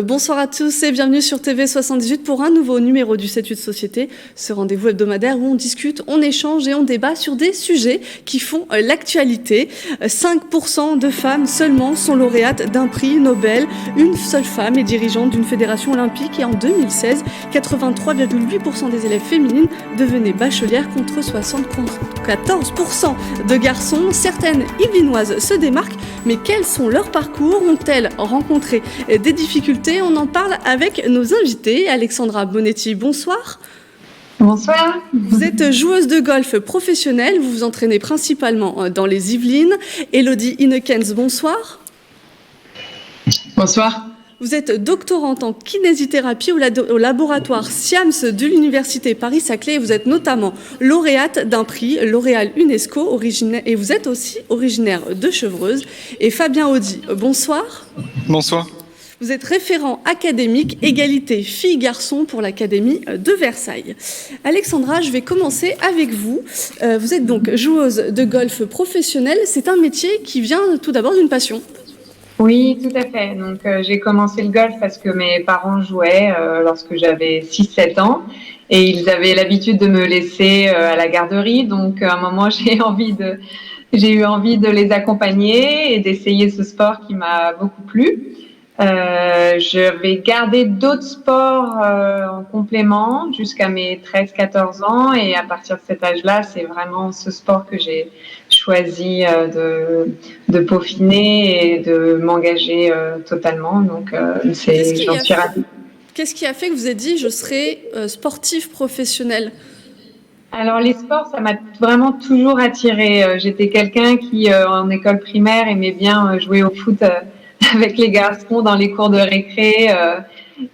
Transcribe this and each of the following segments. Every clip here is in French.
Bonsoir à tous et bienvenue sur TV78 pour un nouveau numéro du 7-8 Société, ce rendez-vous hebdomadaire où on discute, on échange et on débat sur des sujets qui font l'actualité. 5% de femmes seulement sont lauréates d'un prix Nobel. Une seule femme est dirigeante d'une fédération olympique et en 2016, 83,8% des élèves féminines devenaient bachelières contre 74% de garçons. Certaines Yvelinoises se démarquent, mais quels sont leurs parcours? Ont-elles rencontré des difficultés? On en parle avec nos invités. Alexandra Bonetti, bonsoir. Bonsoir. Vous êtes joueuse de golf professionnelle, vous vous entraînez principalement dans les Yvelines. Élodie Innekens, bonsoir. Bonsoir. Vous êtes doctorante en kinésithérapie au laboratoire SIAMS de l'Université Paris-Saclay et vous êtes notamment lauréate d'un prix L'Oréal UNESCO et vous êtes aussi originaire de Chevreuse. Et Fabien Audy, bonsoir. Bonsoir. Vous êtes référent académique égalité filles-garçons pour l'Académie de Versailles. Alexandra, je vais commencer avec vous. Vous êtes donc joueuse de golf professionnelle. C'est un métier qui vient tout d'abord d'une passion. Oui, tout à fait. Donc, j'ai commencé le golf parce que mes parents jouaient lorsque j'avais 6-7 ans et ils avaient l'habitude de me laisser à la garderie. Donc, à un moment, j'ai eu envie de les accompagner et d'essayer ce sport qui m'a beaucoup plu. Je vais garder d'autres sports en complément jusqu'à mes 13-14 ans et à partir de cet âge-là, c'est vraiment ce sport que j'ai choisi de peaufiner et de m'engager totalement. Donc, j'en suis ravie. Qu'est-ce qui a fait que vous avez dit je serai sportive professionnelle? Alors les sports, ça m'a vraiment toujours attirée. J'étais quelqu'un qui, en école primaire, aimait bien jouer au foot avec les garçons dans les cours de récré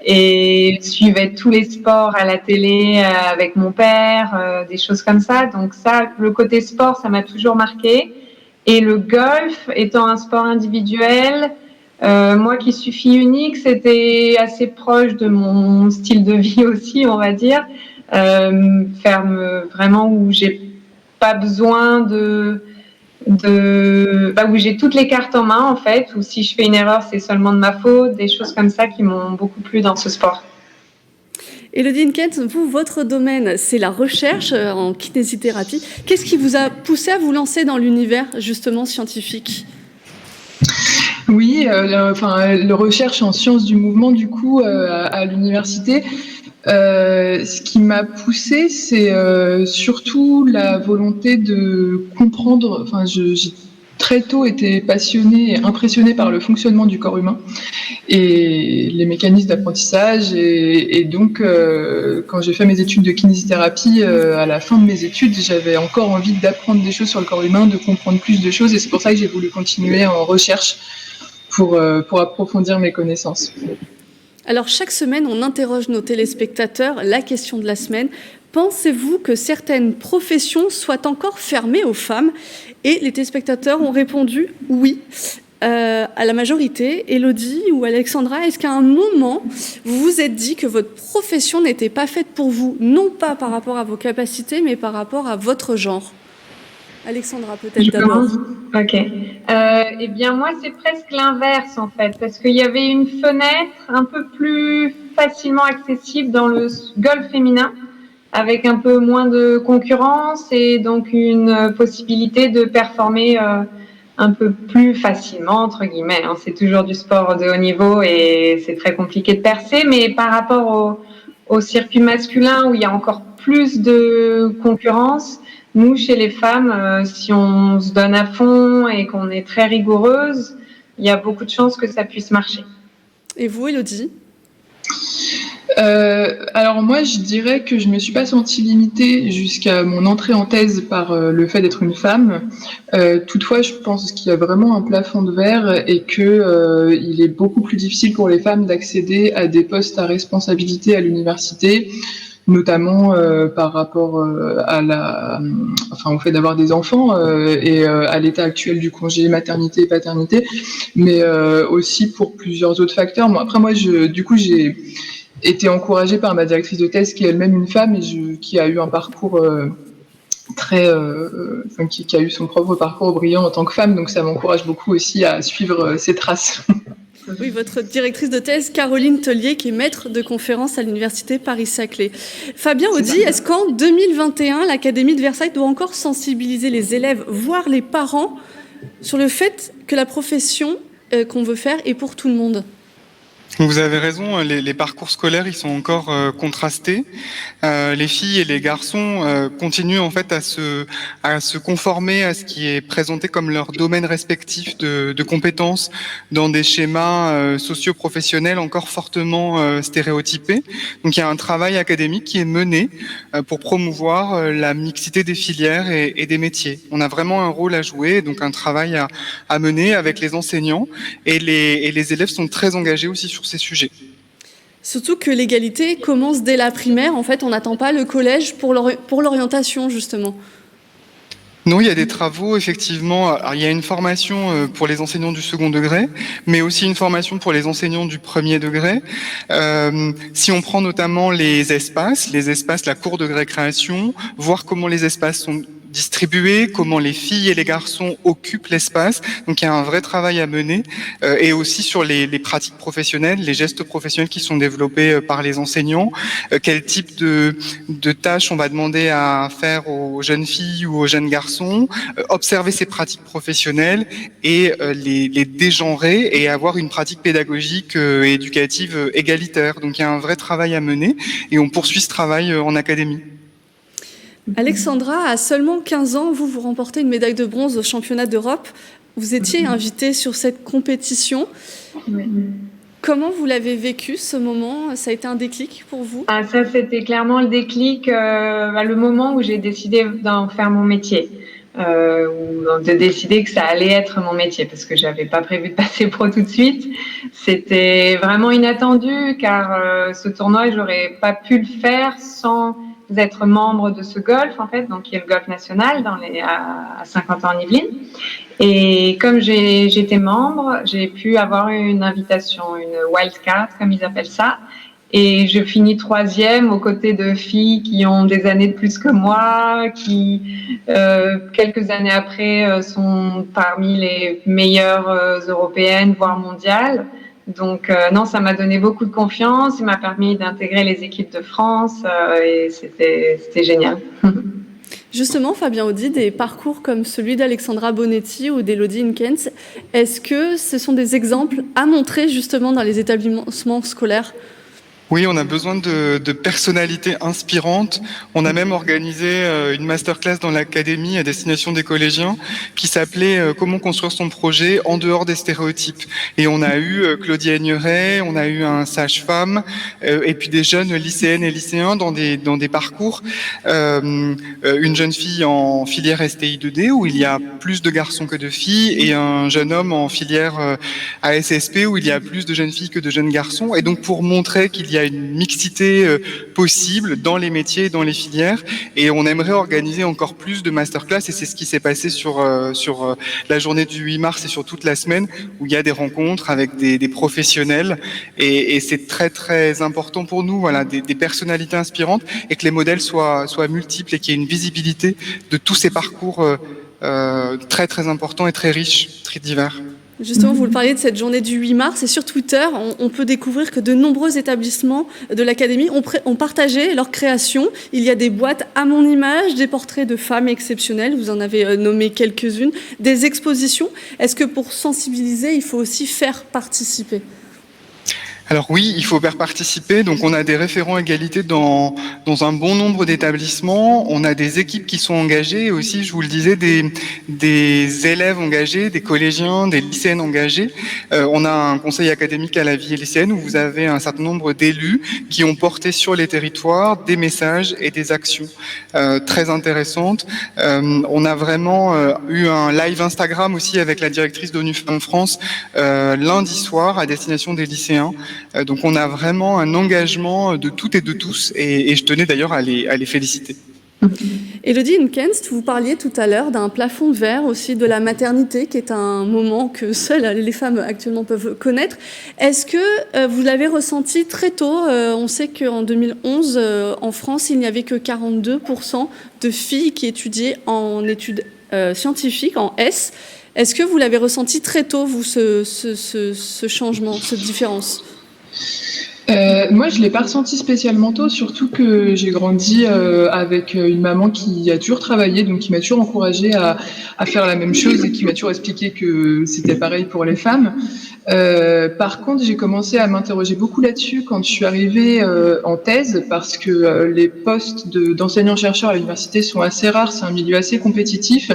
et suivait tous les sports à la télé avec mon père, des choses comme ça. Donc ça, le côté sport, ça m'a toujours marqué. Et le golf, étant un sport individuel, moi qui suis fille unique, c'était assez proche de mon style de vie aussi, on va dire. Vraiment où j'ai pas besoin où j'ai toutes les cartes en main en fait, où si je fais une erreur c'est seulement de ma faute, des choses comme ça qui m'ont beaucoup plu dans ce sport. Élodie Innekens, vous, votre domaine, c'est la recherche en kinésithérapie. Qu'est-ce qui vous a poussé à vous lancer dans l'univers justement scientifique? Oui, la recherche en sciences du mouvement du coup à l'université. Ce qui m'a poussée, c'est surtout la volonté de comprendre. Enfin, j'ai très tôt été passionnée et impressionnée par le fonctionnement du corps humain et les mécanismes d'apprentissage. Et donc, quand j'ai fait mes études de kinésithérapie, à la fin de mes études, j'avais encore envie d'apprendre des choses sur le corps humain, de comprendre plus de choses. Et c'est pour ça que j'ai voulu continuer en recherche pour approfondir mes connaissances. Alors, chaque semaine, on interroge nos téléspectateurs. La question de la semaine, pensez-vous que certaines professions soient encore fermées aux femmes? Et les téléspectateurs ont répondu oui, à la majorité. Élodie ou Alexandra, est-ce qu'à un moment, vous vous êtes dit que votre profession n'était pas faite pour vous, non pas par rapport à vos capacités, mais par rapport à votre genre? Alexandra, peut-être d'abord. Ok. Eh bien, moi, c'est presque l'inverse, en fait, parce qu'il y avait une fenêtre un peu plus facilement accessible dans le golf féminin, avec un peu moins de concurrence et donc une possibilité de performer un peu plus facilement, entre guillemets. C'est toujours du sport de haut niveau et c'est très compliqué de percer, mais par rapport au circuit masculin où il y a encore plus de concurrence, nous, chez les femmes, si on se donne à fond et qu'on est très rigoureuse, il y a beaucoup de chances que ça puisse marcher. Et vous, Élodie? Alors moi, je dirais que je me suis pas sentie limitée jusqu'à mon entrée en thèse par le fait d'être une femme. Toutefois, je pense qu'il y a vraiment un plafond de verre et que il est beaucoup plus difficile pour les femmes d'accéder à des postes à responsabilité à l'université, notamment par rapport au fait d'avoir des enfants et à l'état actuel du congé maternité et paternité, mais aussi pour plusieurs autres facteurs. Après moi, j'ai été encouragée par ma directrice de thèse qui est elle-même une femme et qui a eu un parcours qui a eu son propre parcours brillant en tant que femme, donc ça m'encourage beaucoup aussi à suivre ses traces. Oui, votre directrice de thèse, Caroline Tellier, qui est maître de conférence à l'Université Paris-Saclay. Fabien Audy, est-ce qu'en 2021, l'Académie de Versailles doit encore sensibiliser les élèves, voire les parents, sur le fait que la profession qu'on veut faire est pour tout le monde ? Vous avez raison, les parcours scolaires ils sont encore contrastés. Les filles et les garçons continuent en fait à se conformer à ce qui est présenté comme leur domaine respectif de compétences dans des schémas socio-professionnels encore fortement stéréotypés. Donc il y a un travail académique qui est mené pour promouvoir la mixité des filières et des métiers. On a vraiment un rôle à jouer, donc un travail à mener avec les enseignants et les élèves sont très engagés aussi sur ces sujets. Surtout que l'égalité commence dès la primaire. En fait, on n'attend pas le collège pour l'orientation, justement. Non, il y a des travaux, effectivement. Alors, il y a une formation pour les enseignants du second degré, mais aussi une formation pour les enseignants du premier degré. Si on prend notamment les espaces, la cour de récréation, voir comment les espaces sont distribués, comment les filles et les garçons occupent l'espace. Donc il y a un vrai travail à mener et aussi sur les pratiques professionnelles, les gestes professionnels qui sont développés par les enseignants, quel type de tâches on va demander à faire aux jeunes filles ou aux jeunes garçons, observer ces pratiques professionnelles et les dégenrer et avoir une pratique pédagogique et éducative égalitaire. Donc il y a un vrai travail à mener et on poursuit ce travail en académie. Alexandra, à seulement 15 ans, vous remportez une médaille de bronze au championnat d'Europe. Vous étiez invitée sur cette compétition. Oui. Comment vous l'avez vécu, ce moment ? Ça a été un déclic pour vous ? Ça, c'était clairement le déclic, le moment où j'ai décidé d'en faire mon métier. Ou de décider que ça allait être mon métier, parce que j'avais pas prévu de passer pro tout de suite. C'était vraiment inattendu, car ce tournoi, j'aurais pas pu le faire sans être membre de ce golf, en fait, donc qui est le golf national à Saint-Quentin en Yvelines. Et comme j'étais membre, j'ai pu avoir une invitation, une wildcard, comme ils appellent ça. Et je finis 3e aux côtés de filles qui ont des années de plus que moi, qui, quelques années après, sont parmi les meilleures européennes, voire mondiales. Donc non, ça m'a donné beaucoup de confiance, il m'a permis d'intégrer les équipes de France et c'était génial. Justement, Fabien Audy, des parcours comme celui d'Alexandra Bonetti ou d'Elodie Hinkens, est-ce que ce sont des exemples à montrer justement dans les établissements scolaires ? Oui, on a besoin de personnalités inspirantes. On a même organisé une masterclass dans l'académie à destination des collégiens qui s'appelait Comment construire son projet en dehors des stéréotypes. Et on a eu Claudie Aigneret, on a eu un sage-femme et puis des jeunes lycéennes et lycéens dans des parcours. Une jeune fille en filière STI 2D où il y a plus de garçons que de filles et un jeune homme en filière ASSP où il y a plus de jeunes filles que de jeunes garçons. Et donc pour montrer qu'il y a une mixité possible dans les métiers et dans les filières et on aimerait organiser encore plus de masterclass et c'est ce qui s'est passé sur la journée du 8 mars et sur toute la semaine où il y a des rencontres avec des professionnels et c'est très très important pour nous, voilà, des personnalités inspirantes et que les modèles soient multiples et qu'il y ait une visibilité de tous ces parcours très très importants et très riches, très divers. Justement, vous le parliez de cette journée du 8 mars et sur Twitter, on peut découvrir que de nombreux établissements de l'Académie ont partagé leur création. Il y a des boîtes à mon image, des portraits de femmes exceptionnelles, vous en avez nommé quelques-unes, des expositions. Est-ce que pour sensibiliser, il faut aussi faire participer ? Alors oui, il faut faire participer. Donc on a des référents égalité dans un bon nombre d'établissements. On a des équipes qui sont engagées et aussi, je vous le disais, des élèves engagés, des collégiens, des lycéennes engagés. On a un conseil académique à la vie lycéenne où vous avez un certain nombre d'élus qui ont porté sur les territoires des messages et des actions très intéressantes. On a vraiment eu un live Instagram aussi avec la directrice d'ONU Femmes France lundi soir à destination des lycéens. Donc on a vraiment un engagement de toutes et de tous et je tenais d'ailleurs à les féliciter. Elodie Hinkens, vous parliez tout à l'heure d'un plafond de verre aussi de la maternité qui est un moment que seules les femmes actuellement peuvent connaître. Est-ce que vous l'avez ressenti très tôt ? On sait qu'en 2011, en France, il n'y avait que 42% de filles qui étudiaient en études scientifiques, en S. Est-ce que vous l'avez ressenti très tôt, vous, ce changement, cette différence ? Moi, je l'ai pas ressenti spécialement tôt, surtout que j'ai grandi avec une maman qui a toujours travaillé, donc qui m'a toujours encouragée à faire la même chose et qui m'a toujours expliqué que c'était pareil pour les femmes. Par contre, j'ai commencé à m'interroger beaucoup là-dessus quand je suis arrivée en thèse, parce que les postes d'enseignants-chercheurs à l'université sont assez rares, c'est un milieu assez compétitif,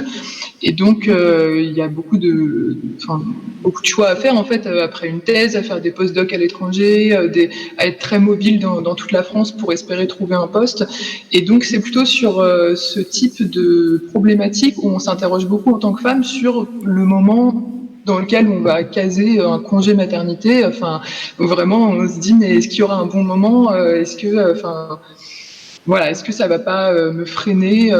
et donc il y a beaucoup de choix à faire en fait après une thèse, à faire des post-docs à l'étranger, à être très mobile dans toute la France pour espérer trouver un poste. Et donc c'est plutôt sur ce type de problématique où on s'interroge beaucoup en tant que femme sur le moment dans lequel on va caser un congé maternité. Enfin, vraiment, on se dit, mais est-ce qu'il y aura un bon moment ? Est-ce que ça va pas me freiner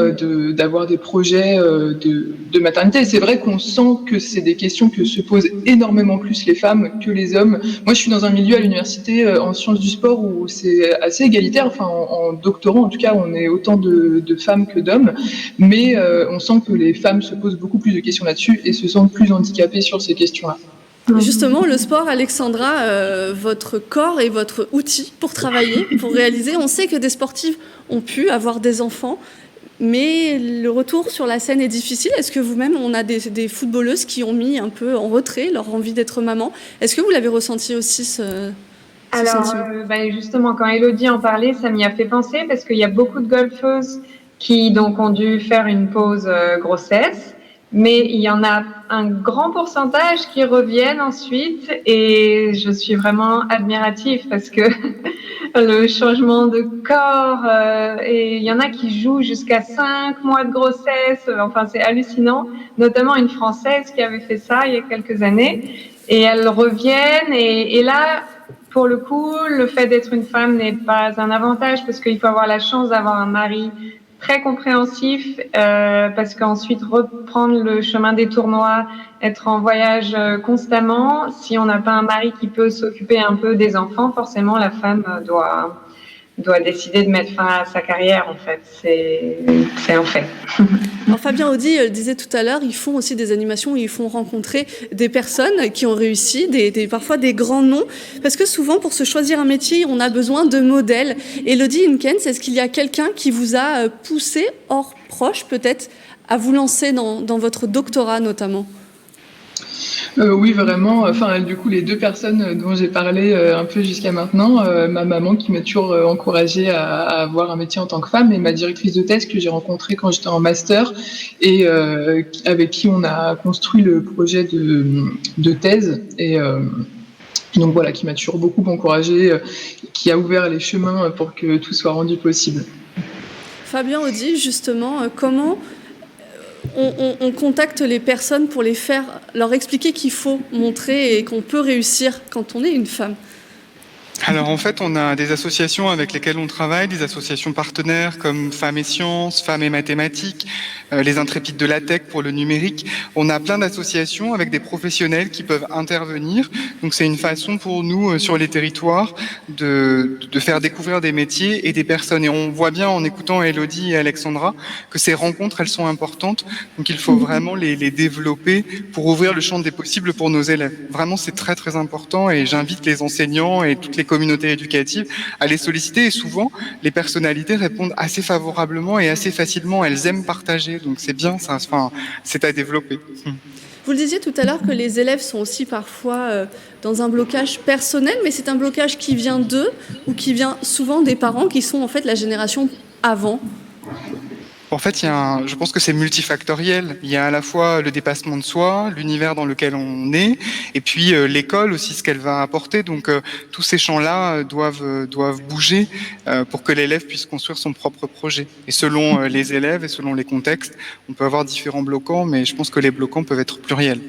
d'avoir des projets de maternité ? Et c'est vrai qu'on sent que c'est des questions que se posent énormément plus les femmes que les hommes. Moi, je suis dans un milieu à l'université en sciences du sport où c'est assez égalitaire. Enfin, en doctorant, en tout cas, on est autant de femmes que d'hommes. Mais on sent que les femmes se posent beaucoup plus de questions là-dessus et se sentent plus handicapées sur ces questions-là. Justement, le sport, Alexandra, votre corps est votre outil pour travailler, pour réaliser. On sait que des sportifs ont pu avoir des enfants, mais le retour sur la scène est difficile. Est-ce que vous-même, on a des footballeuses qui ont mis un peu en retrait leur envie d'être maman ? Est-ce que vous l'avez ressenti aussi, ce sentiment ? Justement, quand Élodie en parlait, ça m'y a fait penser parce qu'il y a beaucoup de golfeuses qui donc ont dû faire une pause grossesse. Mais il y en a un grand pourcentage qui reviennent ensuite et je suis vraiment admirative parce que le changement de corps et il y en a qui jouent jusqu'à 5 mois de grossesse. Enfin, c'est hallucinant. Notamment une Française qui avait fait ça il y a quelques années et elles reviennent et là, pour le coup, le fait d'être une femme n'est pas un avantage parce qu'il faut avoir la chance d'avoir un mari très compréhensif parce qu'ensuite reprendre le chemin des tournois, être en voyage constamment, si on n'a pas un mari qui peut s'occuper un peu des enfants, forcément la femme doit décider de mettre fin à sa carrière en fait, c'est un fait. Alors, Fabien Audy le disait tout à l'heure, ils font aussi des animations où ils font rencontrer des personnes qui ont réussi, parfois des grands noms, parce que souvent pour se choisir un métier, on a besoin de modèles. Élodie Hinkens, est-ce qu'il y a quelqu'un qui vous a poussé, hors proche peut-être, à vous lancer dans votre doctorat notamment ? Oui, vraiment. Enfin, du coup, les deux personnes dont j'ai parlé un peu jusqu'à maintenant, ma maman qui m'a toujours encouragée à avoir un métier en tant que femme et ma directrice de thèse que j'ai rencontrée quand j'étais en master et avec qui on a construit le projet de thèse et donc voilà, qui m'a toujours beaucoup encouragée, qui a ouvert les chemins pour que tout soit rendu possible. Fabien Audy, justement, comment on contacte les personnes pour leur expliquer qu'il faut montrer et qu'on peut réussir quand on est une femme ? Alors en fait, on a des associations avec lesquelles on travaille, des associations partenaires comme Femmes et Sciences, Femmes et Mathématiques, les Intrépides de la Tech pour le numérique. On a plein d'associations avec des professionnels qui peuvent intervenir. Donc c'est une façon pour nous sur les territoires de faire découvrir des métiers et des personnes. Et on voit bien en écoutant Élodie et Alexandra que ces rencontres, elles sont importantes. Donc il faut vraiment les développer pour ouvrir le champ des possibles pour nos élèves. Vraiment, c'est très très important et j'invite les enseignants et toutes les communautés éducatives à les solliciter et souvent les personnalités répondent assez favorablement et assez facilement, elles aiment partager, donc c'est bien, c'est à développer. Vous le disiez tout à l'heure que les élèves sont aussi parfois dans un blocage personnel, mais c'est un blocage qui vient d'eux ou qui vient souvent des parents qui sont en fait la génération avant. En fait, je pense que c'est multifactoriel. Il y a à la fois le dépassement de soi, l'univers dans lequel on est, et puis l'école aussi, ce qu'elle va apporter. Donc tous ces champs-là doivent bouger pour que l'élève puisse construire son propre projet. Et selon les élèves et selon les contextes, on peut avoir différents bloquants, mais je pense que les bloquants peuvent être pluriels.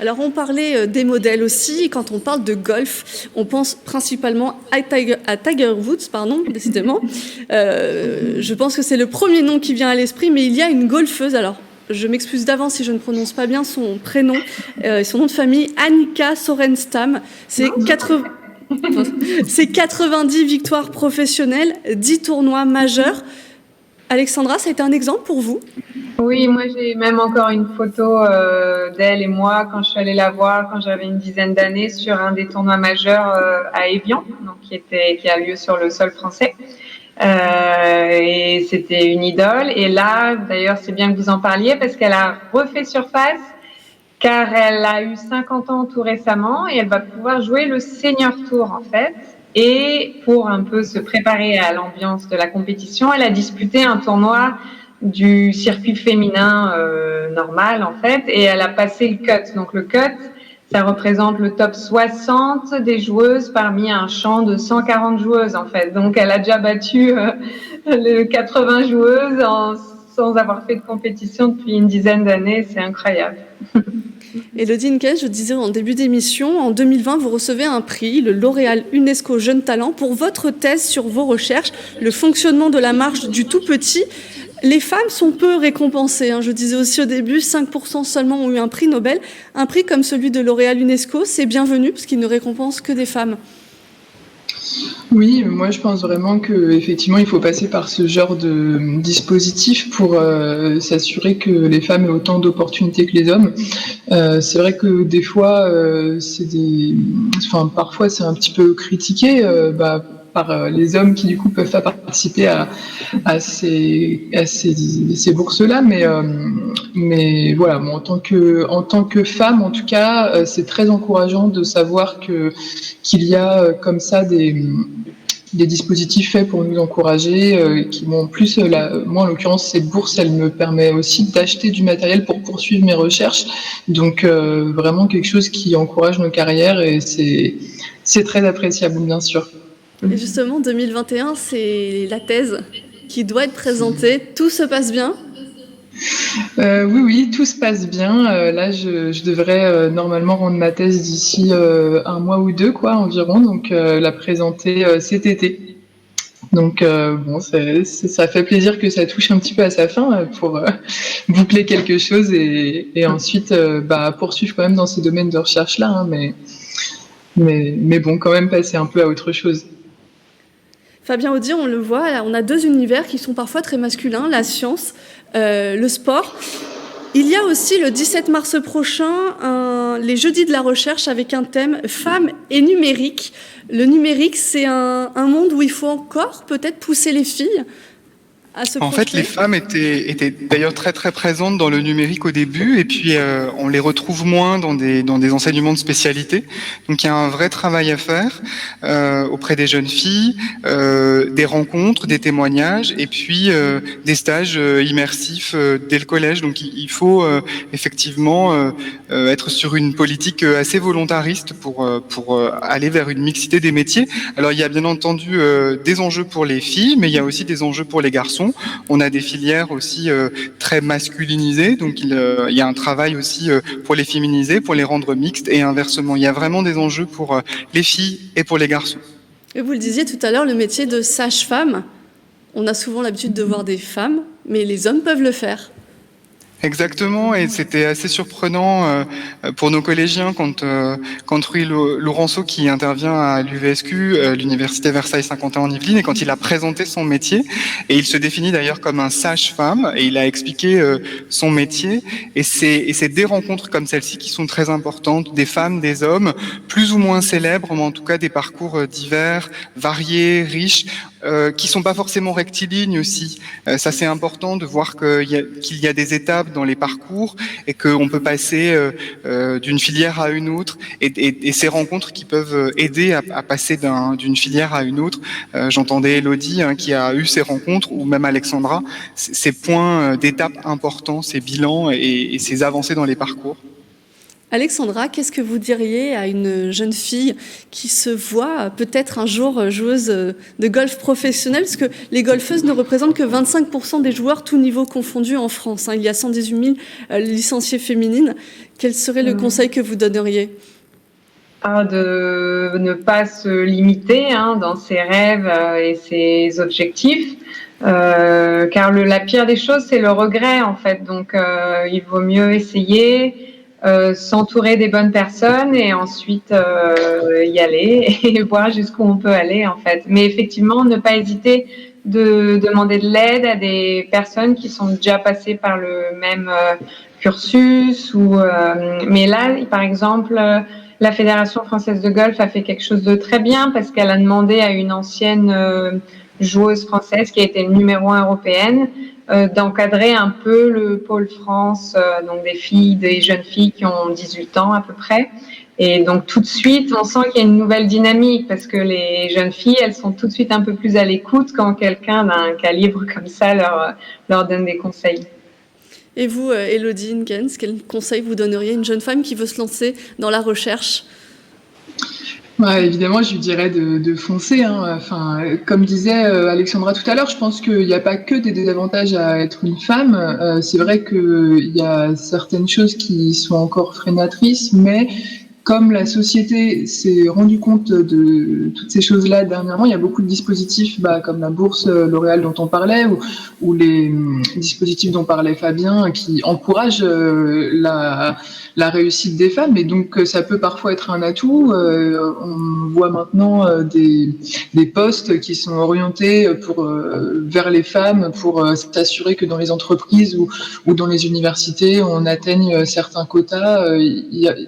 Alors on parlait des modèles aussi, quand on parle de golf, on pense principalement à Tiger Woods, décidément. Je pense que c'est le premier nom qui vient à l'esprit, mais il y a une golfeuse, alors je m'excuse d'avance si je ne prononce pas bien son prénom, son nom de famille, Annika Sorenstam, c'est 90 victoires professionnelles, 10 tournois majeurs. Alexandra, ça a été un exemple pour vous ? Oui, moi j'ai même encore une photo d'elle et moi quand je suis allée la voir quand j'avais une dizaine d'années sur un des tournois majeurs à Évian, donc qui a lieu sur le sol français. Et c'était une idole. Et là, d'ailleurs, c'est bien que vous en parliez parce qu'elle a refait surface car elle a eu 50 ans tout récemment et elle va pouvoir jouer le Senior Tour en fait. Et pour un peu se préparer à l'ambiance de la compétition, elle a disputé un tournoi du circuit féminin normal en fait et elle a passé le cut. Donc le cut, ça représente le top 60 des joueuses parmi un champ de 140 joueuses en fait. Donc elle a déjà battu les 80 joueuses sans avoir fait de compétition depuis une dizaine d'années. C'est incroyable. Élodie Nkes, je disais en début d'émission, en 2020, vous recevez un prix, le L'Oréal UNESCO Jeunes Talents, pour votre thèse sur vos recherches, le fonctionnement de la marche du tout petit. Les femmes sont peu récompensées. Je disais aussi au début, 5% seulement ont eu un prix Nobel. Un prix comme celui de L'Oréal UNESCO, c'est bienvenu parce qu'il ne récompense que des femmes. Oui, moi je pense vraiment qu'effectivement il faut passer par ce genre de dispositif pour s'assurer que les femmes aient autant d'opportunités que les hommes. C'est vrai que des fois, parfois c'est un petit peu critiqué par les hommes qui du coup peuvent pas participer à ces bourses-là, mais voilà, bon, en tant que femme en tout cas, c'est très encourageant de savoir qu'il y a comme ça des dispositifs faits pour nous encourager, qui vont plus, moi en l'occurrence cette bourse elle me permet aussi d'acheter du matériel pour poursuivre mes recherches, donc vraiment quelque chose qui encourage nos carrières et c'est très appréciable bien sûr. Et justement 2021 c'est la thèse qui doit être présentée, tout se passe bien? Oui, tout se passe bien. Là, je devrais normalement rendre ma thèse d'ici un mois ou deux, quoi, environ. Donc, la présenter cet été. Donc, bon, ça fait plaisir que ça touche un petit peu à sa fin pour boucler quelque chose et ensuite poursuivre quand même dans ces domaines de recherche-là. Hein, mais bon, quand même passer un peu à autre chose. Fabien Audier, on le voit, on a deux univers qui sont parfois très masculins, la science, le sport. Il y a aussi le 17 mars prochain les Jeudis de la recherche avec un thème femmes et numérique. Le numérique, c'est un monde où il faut encore peut-être pousser les filles à se projeter. En fait, les femmes étaient d'ailleurs très très présentes dans le numérique au début, et puis on les retrouve moins dans des enseignements de spécialité. Donc il y a un vrai travail à faire auprès des jeunes filles, des rencontres, des témoignages, et puis des stages immersifs dès le collège. Donc il faut effectivement être sur une politique assez volontariste pour aller vers une mixité des métiers. Alors il y a bien entendu des enjeux pour les filles, mais il y a aussi des enjeux pour les garçons. On a des filières aussi très masculinisées, donc il y a un travail aussi pour les féminiser, pour les rendre mixtes et inversement. Il y a vraiment des enjeux pour les filles et pour les garçons. Et vous le disiez tout à l'heure, le métier de sage-femme, on a souvent l'habitude de voir des femmes, mais les hommes peuvent le faire. Exactement, et c'était assez surprenant pour nos collégiens quand Rui Laurenceau, qui intervient à l'UVSQ, l'Université Versailles-Saint-Quentin en Yvelines, et quand il a présenté son métier, et il se définit d'ailleurs comme un sage-femme, et il a expliqué son métier, et c'est des rencontres comme celle-ci qui sont très importantes, des femmes, des hommes, plus ou moins célèbres, mais en tout cas des parcours divers, variés, riches, qui sont pas forcément rectilignes aussi. Ça c'est important de voir qu'il y a des étapes dans les parcours et qu'on peut passer d'une filière à une autre et ces rencontres qui peuvent aider à passer d'une filière à une autre. J'entendais Élodie qui a eu ces rencontres, ou même Alexandra, ces points d'étape importants, ces bilans et ces avancées dans les parcours. Alexandra, qu'est-ce que vous diriez à une jeune fille qui se voit peut-être un jour joueuse de golf professionnel, parce que les golfeuses ne représentent que 25% des joueurs tous niveaux confondus en France. Il y a 118 000 licenciées féminines. Quel serait le conseil que vous donneriez ? De ne pas se limiter dans ses rêves et ses objectifs. Car la pire des choses, c'est le regret en fait. Donc il vaut mieux essayer, s'entourer des bonnes personnes et ensuite y aller et voir jusqu'où on peut aller en fait. Mais effectivement, ne pas hésiter de demander de l'aide à des personnes qui sont déjà passées par le même cursus. Mais là, par exemple, la Fédération française de golf a fait quelque chose de très bien parce qu'elle a demandé à une ancienne joueuse française qui a été numéro 1 européenne d'encadrer un peu le pôle France, donc des jeunes filles qui ont 18 ans à peu près. Et donc tout de suite, on sent qu'il y a une nouvelle dynamique parce que les jeunes filles, elles sont tout de suite un peu plus à l'écoute quand quelqu'un d'un calibre comme ça leur donne des conseils. Et vous, Elodie Hinkens, quel conseil vous donneriez à une jeune femme qui veut se lancer dans la recherche ? Évidemment, je lui dirais de foncer. Hein. Enfin, comme disait Alexandra tout à l'heure, je pense qu'il n'y a pas que des désavantages à être une femme. C'est vrai qu'il y a certaines choses qui sont encore freinatrices, mais comme la société s'est rendue compte de toutes ces choses-là dernièrement, il y a beaucoup de dispositifs comme la bourse L'Oréal dont on parlait ou les dispositifs dont parlait Fabien qui encouragent la réussite des femmes et donc ça peut parfois être un atout. On voit maintenant des postes qui sont orientés vers les femmes pour s'assurer que dans les entreprises ou dans les universités on atteigne certains quotas.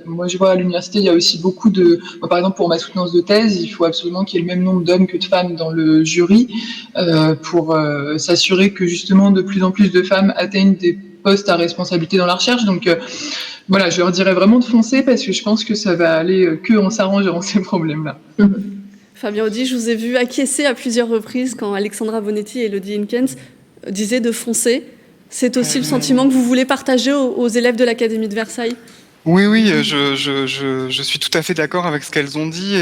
Moi je vois à l'université il y a aussi beaucoup par exemple pour ma soutenance de thèse, il faut absolument qu'il y ait le même nombre d'hommes que de femmes dans le jury pour s'assurer que justement de plus en plus de femmes atteignent des postes à responsabilité dans la recherche. Donc voilà, je leur dirais vraiment de foncer parce que je pense que ça va aller que en s'arrangeant ces problèmes-là. Fabien Audy, je vous ai vu acquiescer à plusieurs reprises quand Alexandra Bonetti et Elodie Hinkens disaient de foncer. C'est aussi le sentiment que vous voulez partager aux élèves de l'Académie de Versailles ? Oui, je suis tout à fait d'accord avec ce qu'elles ont dit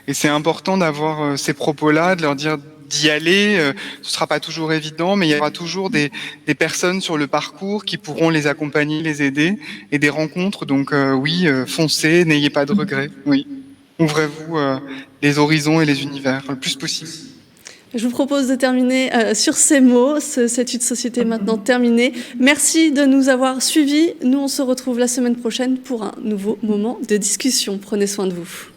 et c'est important d'avoir ces propos-là, de leur dire d'y aller. Ce sera pas toujours évident, mais il y aura toujours des personnes sur le parcours qui pourront les accompagner, les aider et des rencontres. Donc oui, foncez, n'ayez pas de regrets. Oui, ouvrez-vous les horizons et les univers le plus possible. Je vous propose de terminer sur ces mots. Cette étude société est maintenant terminée. Merci de nous avoir suivis. Nous, on se retrouve la semaine prochaine pour un nouveau moment de discussion. Prenez soin de vous.